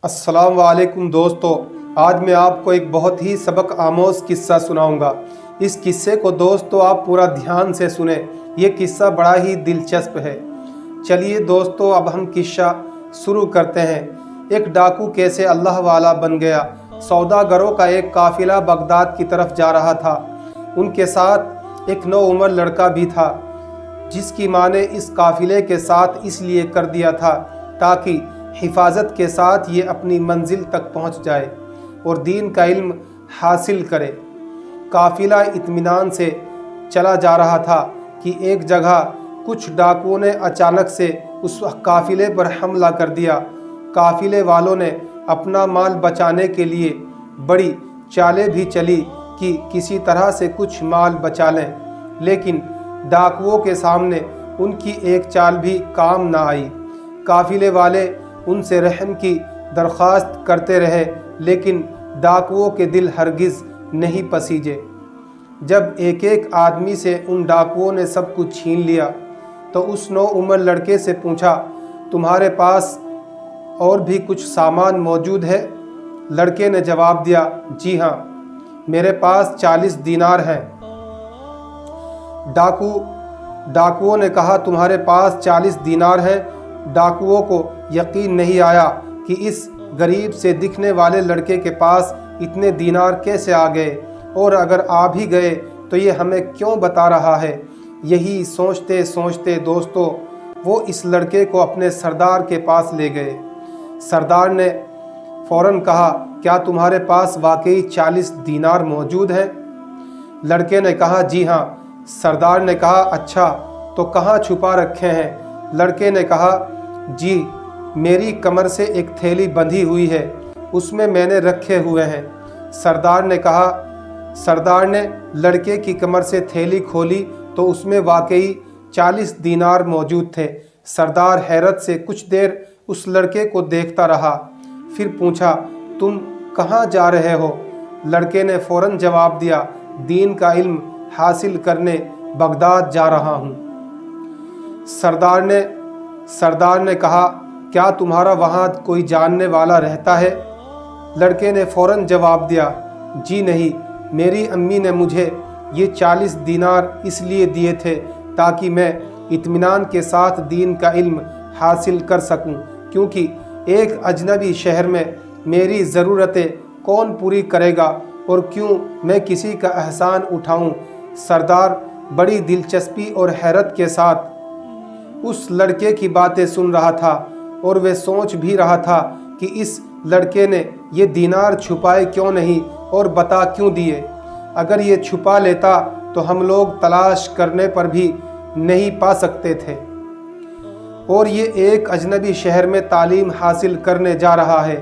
अस्सलाम वालेकुम दोस्तों, आज मैं आपको एक बहुत ही सबक आमोज़ किस्सा सुनाऊंगा। इस किस्से को दोस्तों आप पूरा ध्यान से सुने, ये किस्सा बड़ा ही दिलचस्प है। चलिए दोस्तों अब हम किस्सा शुरू करते हैं। एक डाकू कैसे अल्लाह वाला बन गया। सौदागरों का एक काफ़िला बगदाद की तरफ जा रहा था। उनके साथ एक नौउम्र लड़का भी था, जिसकी माँ ने इस काफ़िले के साथ इसलिए कर दिया था ताकि हिफाजत के साथ ये अपनी मंजिल तक पहुंच जाए और दीन का इल्म हासिल करे। काफ़िला इत्मीनान से चला जा रहा था कि एक जगह कुछ डाकुओं ने अचानक से उस काफ़िले पर हमला कर दिया। काफ़िले वालों ने अपना माल बचाने के लिए बड़ी चालें भी चली कि किसी तरह से कुछ माल बचा लें, लेकिन डाकुओं के सामने उनकी एक चाल भी काम ना आई। काफ़िले वाले उनसे रहम की दरख्वास्त करते रहे, लेकिन डाकुओं के दिल हरगिज़ नहीं पसीजे। जब एक एक आदमी से उन डाकुओं ने सब कुछ छीन लिया तो उस नौउम्र लड़के से पूछा, तुम्हारे पास और भी कुछ सामान मौजूद है? लड़के ने जवाब दिया, जी हाँ, मेरे पास 40 दीनार हैं। डाकुओं ने कहा, तुम्हारे पास 40 दीनार हैं? डाकुओं को यकीन नहीं आया कि इस गरीब से दिखने वाले लड़के के पास इतने दीनार कैसे आ गए, और अगर आ भी गए तो ये हमें क्यों बता रहा है। यही सोचते सोचते दोस्तों वो इस लड़के को अपने सरदार के पास ले गए। सरदार ने फ़ौरन कहा, क्या तुम्हारे पास वाकई 40 दीनार मौजूद हैं? लड़के ने कहा, जी हाँ। सरदार ने कहा, अच्छा तो कहाँ छुपा रखे हैं? लड़के ने कहा, जी मेरी कमर से एक थैली बंधी हुई है, उसमें मैंने रखे हुए हैं। सरदार ने लड़के की कमर से थैली खोली तो उसमें वाकई 40 दीनार मौजूद थे। सरदार हैरत से कुछ देर उस लड़के को देखता रहा, फिर पूछा, तुम कहाँ जा रहे हो? लड़के ने फ़ौरन जवाब दिया, दीन का इल्म हासिल करने बगदाद जा रहा हूँ। सरदार ने कहा, क्या तुम्हारा वहाँ कोई जानने वाला रहता है? लड़के ने फ़ौरन जवाब दिया, जी नहीं, मेरी अम्मी ने मुझे ये 40 दीनार इसलिए दिए थे ताकि मैं इत्मीनान के साथ दीन का इल्म हासिल कर सकूं, क्योंकि एक अजनबी शहर में मेरी ज़रूरतें कौन पूरी करेगा और क्यों मैं किसी का एहसान उठाऊं। सरदार बड़ी दिलचस्पी और हैरत के साथ उस लड़के की बातें सुन रहा था और वे सोच भी रहा था कि इस लड़के ने ये दीनार छुपाए क्यों नहीं और बता क्यों दिए। अगर ये छुपा लेता तो हम लोग तलाश करने पर भी नहीं पा सकते थे, और ये एक अजनबी शहर में तालीम हासिल करने जा रहा है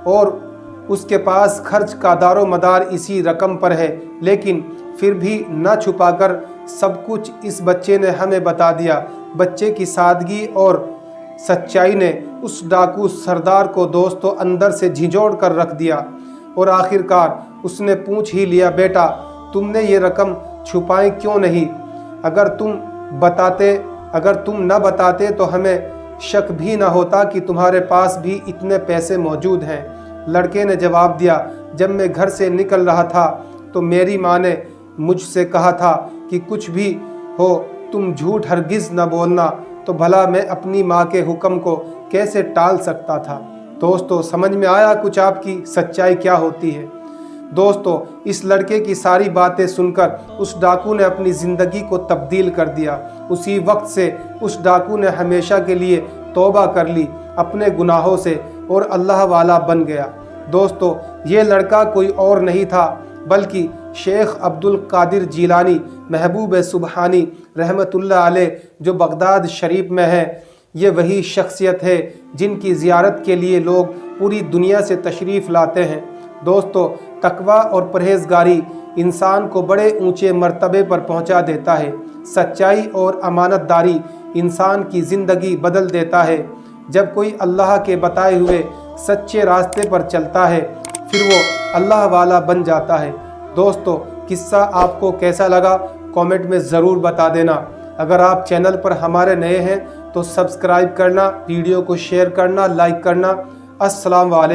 और उसके पास खर्च का दारो मदार इसी रकम पर है, लेकिन फिर भी न छुपाकर सब कुछ इस बच्चे ने हमें बता दिया। बच्चे की सादगी और सच्चाई ने उस डाकू सरदार को दोस्तों अंदर से झिझोड़ कर रख दिया, और आखिरकार उसने पूछ ही लिया, बेटा तुमने ये रकम छुपाई क्यों नहीं? अगर तुम न बताते तो हमें शक भी ना होता कि तुम्हारे पास भी इतने पैसे मौजूद हैं। लड़के ने जवाब दिया, जब मैं घर से निकल रहा था तो मेरी माँ ने मुझसे कहा था कि कुछ भी हो तुम झूठ हरगिज़ न बोलना, तो भला मैं अपनी माँ के हुक्म को कैसे टाल सकता था। दोस्तों समझ में आया कुछ आपकी सच्चाई क्या होती है। दोस्तों इस लड़के की सारी बातें सुनकर उस डाकू ने अपनी ज़िंदगी को तब्दील कर दिया। उसी वक्त से उस डाकू ने हमेशा के लिए तौबा कर ली अपने गुनाहों से और अल्लाह वाला बन गया। दोस्तों ये लड़का कोई और नहीं था बल्कि शेख अब्दुल कादिर जीलानी महबूब सुबहानी रहमतुल्लाह अलैह, जो बगदाद शरीफ में है। ये वही शख्सियत है जिनकी ज़ियारत के लिए लोग पूरी दुनिया से तशरीफ़ लाते हैं। दोस्तों तकवा और परहेज़गारी इंसान को बड़े ऊंचे मर्तबे पर पहुंचा देता है। सच्चाई और अमानतदारी इंसान की ज़िंदगी बदल देता है। जब कोई अल्लाह के बताए हुए सच्चे रास्ते पर चलता है फिर वो अल्लाह वाला बन जाता है। दोस्तों किस्सा आपको कैसा लगा कमेंट में ज़रूर बता देना। अगर आप चैनल पर हमारे नए हैं तो सब्सक्राइब करना, वीडियो को शेयर करना, लाइक करना। अस्सलाम वालेकुम।